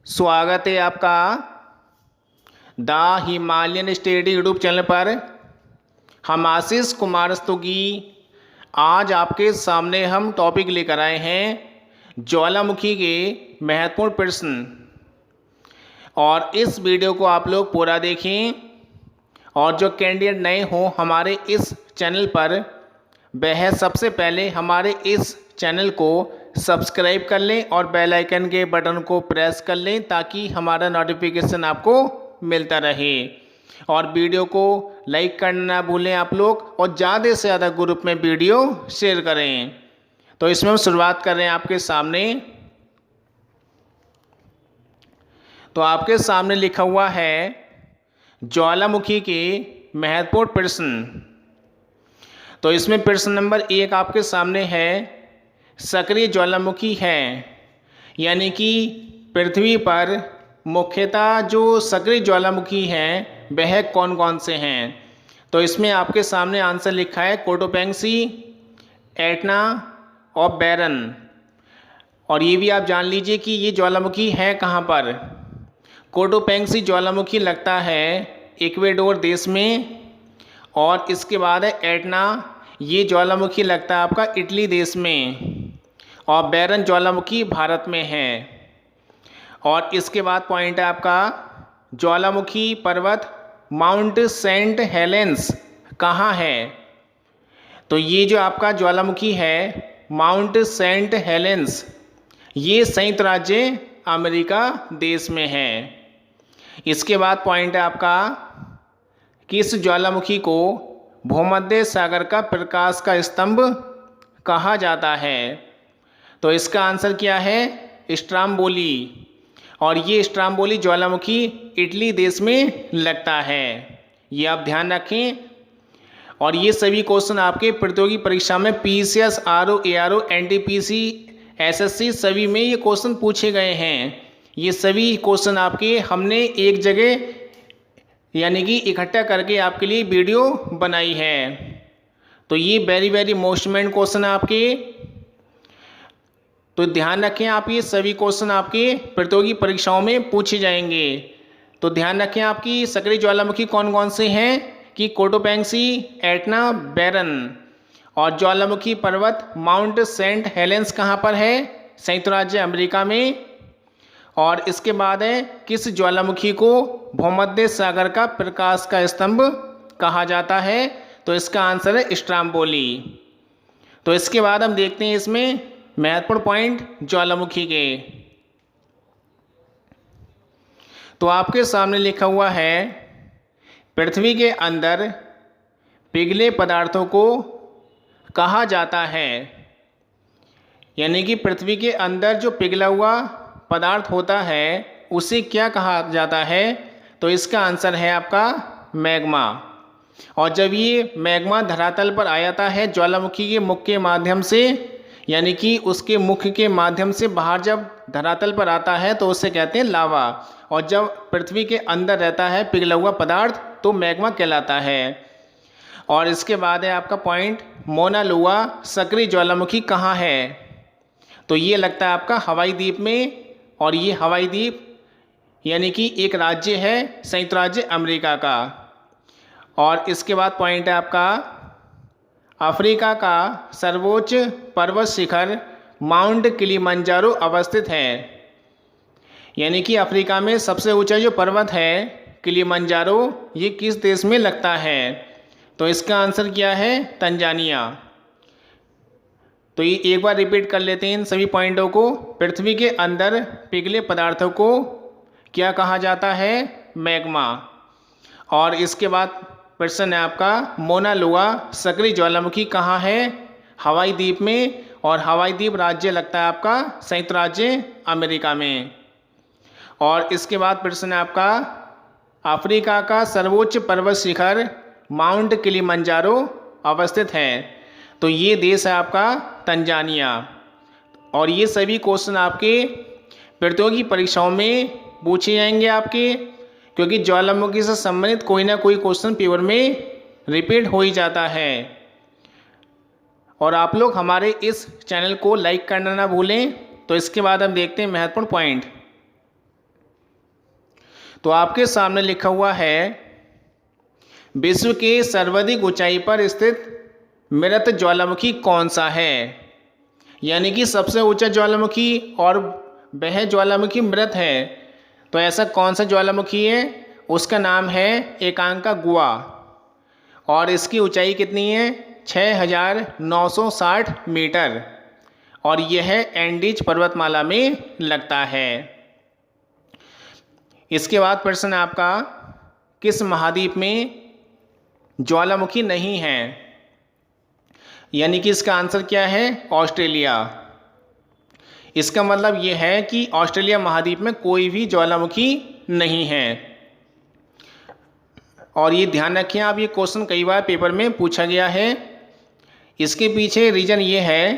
स्वागत है आपका the Himalayan study YouTube channel पर। हम आशीष कुमार स्तुगी आज आपके सामने हम टॉपिक लेकर आए हैं ज्वालामुखी के महत्वपूर्ण प्रश्न। और इस वीडियो को आप लोग पूरा देखें और जो कैंडिडेट नए हों हमारे इस चैनल पर वह सबसे पहले हमारे इस चैनल को सब्सक्राइब कर लें और बेल आइकन के बटन को प्रेस कर लें ताकि हमारा नोटिफिकेशन आपको मिलता रहे। और वीडियो को लाइक करना ना भूलें आप लोग, और ज़्यादा से ज़्यादा ग्रुप में वीडियो शेयर करें। तो इसमें हम शुरुआत कर रहे हैं आपके सामने। तो आपके सामने लिखा हुआ है ज्वालामुखी के महत्वपूर्ण प्रश्न। तो इसमें प्रश्न नंबर 1 आपके सामने है, सक्रिय ज्वालामुखी है, यानी कि पृथ्वी पर मुख्यतः जो सक्रिय ज्वालामुखी हैं वह कौन कौन से हैं। तो इसमें आपके सामने आंसर लिखा है कोटोपैक्सी, एटना और बैरन। और ये भी आप जान लीजिए कि ये ज्वालामुखी है कहाँ पर। कोटोपैक्सी ज्वालामुखी लगता है इक्वेडोर देश में, और इसके बाद है एटना, ये ज्वालामुखी लगता है आपका इटली देश में, और बैरन ज्वालामुखी भारत में है। और इसके बाद पॉइंट है आपका ज्वालामुखी पर्वत माउंट सेंट हेलेंस कहाँ है। तो ये जो आपका ज्वालामुखी है माउंट सेंट हेलेंस, ये संयुक्त राज्य अमेरिका देश में है। इसके बाद पॉइंट है आपका किस ज्वालामुखी को भूमध्य सागर का प्रकाश का स्तंभ कहा जाता है। तो इसका आंसर क्या है, स्ट्राम्बोली। और ये स्ट्राम्बोली ज्वालामुखी इटली देश में लगता है, ये आप ध्यान रखें। और ये सभी क्वेश्चन आपके प्रतियोगी परीक्षा में PCS, RO, ARO, NTPC, SSC सभी में ये क्वेश्चन पूछे गए हैं। ये सभी क्वेश्चन आपके हमने एक जगह यानी कि इकट्ठा करके आपके लिए वीडियो बनाई है। तो ये वेरी मोस्ट इम्पोर्टेंट क्वेश्चन है आपके, तो ध्यान रखें आप, ये सभी क्वेश्चन आपके प्रतियोगी परीक्षाओं में पूछे जाएंगे। तो ध्यान रखें आपकी सक्रिय ज्वालामुखी कौन कौन से हैं कि कोटोपैक्सी, एटना, बैरन। और ज्वालामुखी पर्वत माउंट सेंट हेलेंस कहाँ पर है, संयुक्त राज्य अमेरिका में। और इसके बाद है किस ज्वालामुखी को भूमध्य सागर का प्रकाश का स्तंभ कहा जाता है। तो इसका आंसर है स्ट्राम्बोली। तो इसके बाद हम देखते हैं इसमें महत्वपूर्ण पॉइंट ज्वालामुखी के। तो आपके सामने लिखा हुआ है पृथ्वी के अंदर पिघले पदार्थों को कहा जाता है, यानी कि पृथ्वी के अंदर जो पिघला हुआ पदार्थ होता है उसे क्या कहा जाता है। तो इसका आंसर है आपका मैग्मा। और जब ये मैग्मा धरातल पर आ जाता है ज्वालामुखी के मुख के माध्यम से, यानी कि उसके मुख के माध्यम से बाहर जब धरातल पर आता है तो उसे कहते हैं लावा। और जब पृथ्वी के अंदर रहता है पिघला हुआ पदार्थ तो मैग्मा कहलाता है। और इसके बाद है आपका पॉइंट मोना लुआ सक्रिय ज्वालामुखी कहाँ है। तो ये लगता है आपका हवाई द्वीप में, और ये हवाई द्वीप यानी कि एक राज्य है संयुक्त राज्य अमेरिका का। और इसके बाद पॉइंट है आपका अफ्रीका का सर्वोच्च पर्वत शिखर माउंट किलिमंजारो अवस्थित है, यानी कि अफ्रीका में सबसे ऊंचा जो पर्वत है किलिमंजारो, ये किस देश में लगता है। तो इसका आंसर क्या है, तंजानिया। तो ये एक बार रिपीट कर लेते हैं इन सभी पॉइंटों को। पृथ्वी के अंदर पिघले पदार्थों को क्या कहा जाता है, मैग्मा। और इसके बाद प्रश्न है आपका मोना लुआ सक्रिय ज्वालामुखी कहाँ है, हवाई द्वीप में। और हवाई द्वीप राज्य लगता है आपका संयुक्त राज्य अमेरिका में। और इसके बाद प्रश्न है आपका अफ्रीका का सर्वोच्च पर्वत शिखर माउंट किलिमंजारो अवस्थित है। तो ये देश है आपका तंजानिया। और ये सभी क्वेश्चन आपके प्रतियोगी परीक्षाओं में पूछे जाएंगे आपके, क्योंकि ज्वालामुखी से संबंधित कोई ना कोई क्वेश्चन पेपर में रिपीट हो ही जाता है। और आप लोग हमारे इस चैनल को लाइक करना ना भूलें। तो इसके बाद हम देखते हैं महत्वपूर्ण पॉइंट। तो आपके सामने लिखा हुआ है विश्व के सर्वाधिक ऊंचाई पर स्थित मृत ज्वालामुखी कौन सा है। यानी कि सबसे ऊंचा ज्वालामुखी और वह ज्वालामुखी मृत है, तो ऐसा कौन सा ज्वालामुखी है? उसका नाम है एकांका गुआ और इसकी ऊंचाई कितनी है? 6960 मीटर और यह एंडीज पर्वतमाला में लगता है। इसके बाद प्रश्न आपका, किस महाद्वीप में ज्वालामुखी नहीं है? यानी कि इसका आंसर क्या है? ऑस्ट्रेलिया। इसका मतलब यह है कि ऑस्ट्रेलिया महाद्वीप में कोई भी ज्वालामुखी नहीं है। और ये ध्यान रखें आप, ये क्वेश्चन कई बार पेपर में पूछा गया है। इसके पीछे रीज़न ये है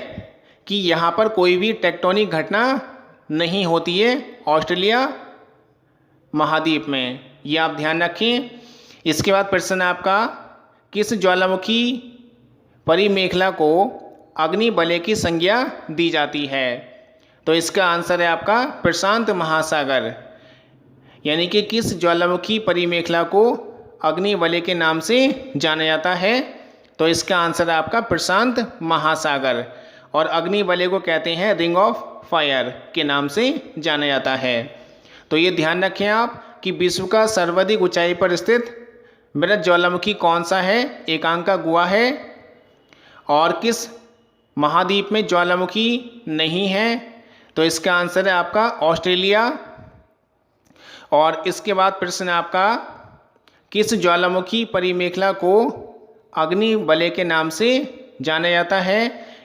कि यहाँ पर कोई भी टेक्टोनिक घटना नहीं होती है ऑस्ट्रेलिया महाद्वीप में, ये आप ध्यान रखें। इसके बाद प्रश्न आपका, किस ज्वालामुखी परिमेखला को अग्नि वलय की संज्ञा दी जाती है? तो इसका आंसर है आपका प्रशांत महासागर। यानी कि किस ज्वालामुखी परिमेखला को अग्नि वलय के नाम से जाना जाता है? तो इसका आंसर है आपका प्रशांत महासागर और अग्नि वलय को कहते हैं रिंग ऑफ फायर के नाम से जाना जाता है। तो ये ध्यान रखें आप कि विश्व का सर्वाधिक ऊंचाई पर स्थित मृत ज्वालामुखी कौन सा है? एकांका गुआ है। और किस महाद्वीप में ज्वालामुखी नहीं है? तो इसका आंसर है आपका ऑस्ट्रेलिया। और इसके बाद प्रश्न आपका, किस ज्वालामुखी परिमेखला को अग्नि वलय के नाम से जाना जाता है?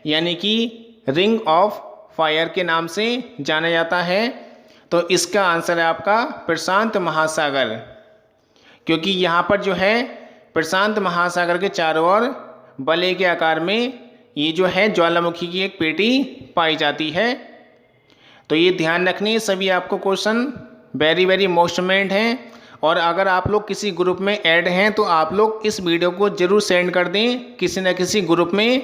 यानी कि रिंग ऑफ फायर के नाम से जाना जाता है। तो इसका आंसर है आपका प्रशांत महासागर, क्योंकि यहाँ पर जो है प्रशांत महासागर के चारों ओर वलय के आकार में ये जो है ज्वालामुखी की एक पेटी पाई जाती है। तो ये ध्यान रखने सभी आपको question very very most important हैं। और अगर आप लोग किसी ग्रुप में ऐड हैं तो आप लोग इस वीडियो को ज़रूर सेंड कर दें किसी न किसी ग्रुप में,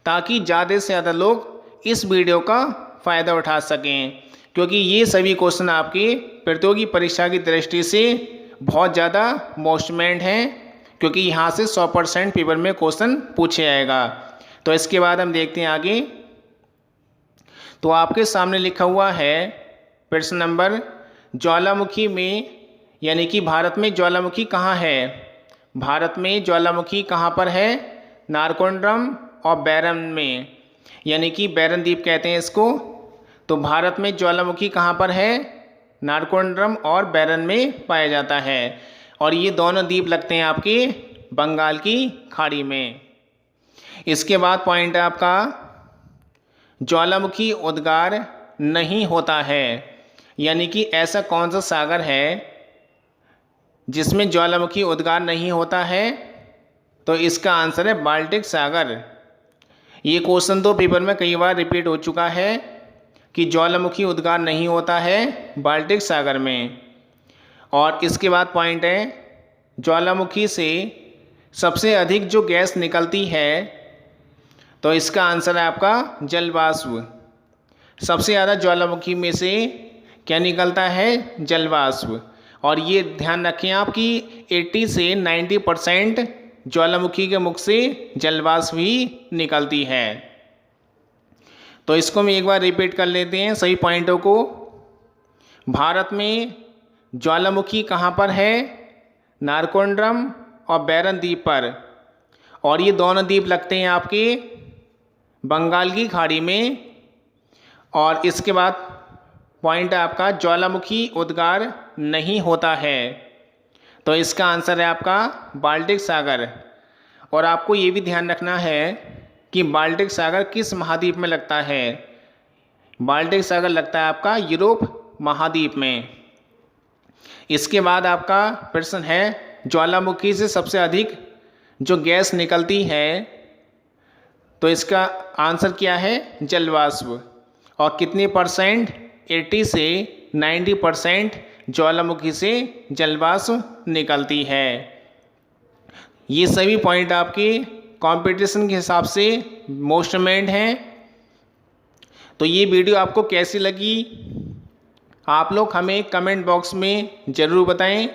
ताकि ज़्यादा से ज़्यादा लोग इस वीडियो का फ़ायदा उठा सकें, क्योंकि ये सभी क्वेश्चन आपकी प्रतियोगी परीक्षा की दृष्टि से बहुत ज़्यादा मोस्ट इम्पोर्टेंट हैं, क्योंकि यहाँ से 100% पेपर में क्वेश्चन पूछे जाएगा। तो इसके बाद हम देखते हैं आगे। तो आपके सामने लिखा हुआ है प्रश्न नंबर, ज्वालामुखी में यानी कि भारत में ज्वालामुखी कहाँ है? भारत में ज्वालामुखी कहाँ पर है? नारकोंडम और बैरन में, यानी कि बैरन द्वीप कहते हैं इसको। तो भारत में ज्वालामुखी कहाँ पर है? नारकोंडम और बैरन में पाया जाता है और ये दोनों द्वीप लगते हैं आपके बंगाल की खाड़ी में। इसके बाद पॉइंट है आपका, ज्वालामुखी उद्गार नहीं होता है। यानी कि ऐसा कौन सा सागर है जिसमें ज्वालामुखी उद्गार नहीं होता है? तो इसका आंसर है बाल्टिक सागर। ये क्वेश्चन तो पेपर में कई बार रिपीट हो चुका है कि ज्वालामुखी उद्गार नहीं होता है बाल्टिक सागर में। और इसके बाद पॉइंट है, ज्वालामुखी से सबसे अधिक जो गैस निकलती है, तो इसका आंसर है आपका जलवाष्प। सबसे ज़्यादा ज्वालामुखी में से क्या निकलता है? जलवाष्प। और ये ध्यान रखें आप कि 80 से 90% ज्वालामुखी के मुख से जलवाष्प ही निकलती है। तो इसको हम एक बार रिपीट कर लेते हैं सभी पॉइंटों को। भारत में ज्वालामुखी कहाँ पर है? नारकोंडम और बैरन द्वीप पर, और ये दोनों द्वीप लगते हैं आपके बंगाल की खाड़ी में। और इसके बाद पॉइंट है आपका, ज्वालामुखी उद्गार नहीं होता है। तो इसका आंसर है आपका बाल्टिक सागर। और आपको ये भी ध्यान रखना है कि बाल्टिक सागर किस महाद्वीप में लगता है? बाल्टिक सागर लगता है आपका यूरोप महाद्वीप में। इसके बाद आपका प्रश्न है, ज्वालामुखी से सबसे अधिक जो गैस निकलती है, तो इसका आंसर क्या है? जलवाष्प। और कितनी परसेंट? 80 से 90% ज्वालामुखी से जलवाष्प निकलती है। ये सभी पॉइंट आपके कंपटीशन के हिसाब से मोस्ट इम्पोर्टेंट हैं। तो ये वीडियो आपको कैसी लगी आप लोग हमें कमेंट बॉक्स में ज़रूर बताएं,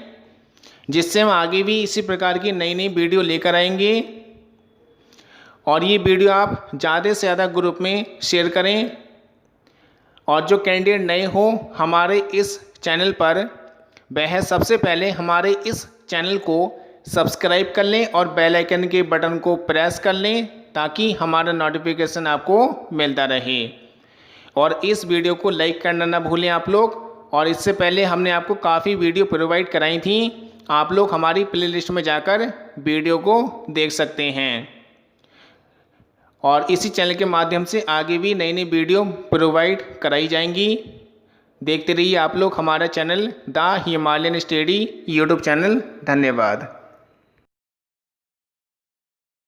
जिससे हम आगे भी इसी प्रकार की नई नई वीडियो लेकर आएंगे। और ये वीडियो आप ज़्यादा से ज़्यादा ग्रुप में शेयर करें। और जो कैंडिडेट नए हो हमारे इस चैनल पर, वह सबसे पहले हमारे इस चैनल को सब्सक्राइब कर लें और बेल आइकन के बटन को प्रेस कर लें, ताकि हमारा नोटिफिकेशन आपको मिलता रहे। और इस वीडियो को लाइक करना ना भूलें आप लोग। और इससे पहले हमने आपको काफ़ी वीडियो प्रोवाइड कराई थी, आप लोग हमारी प्लेलिस्ट में जाकर वीडियो को देख सकते हैं। और इसी चैनल के माध्यम से आगे भी नई नई वीडियो प्रोवाइड कराई जाएंगी। देखते रहिए आप लोग हमारा channel the Himalayan study YouTube channel. धन्यवाद।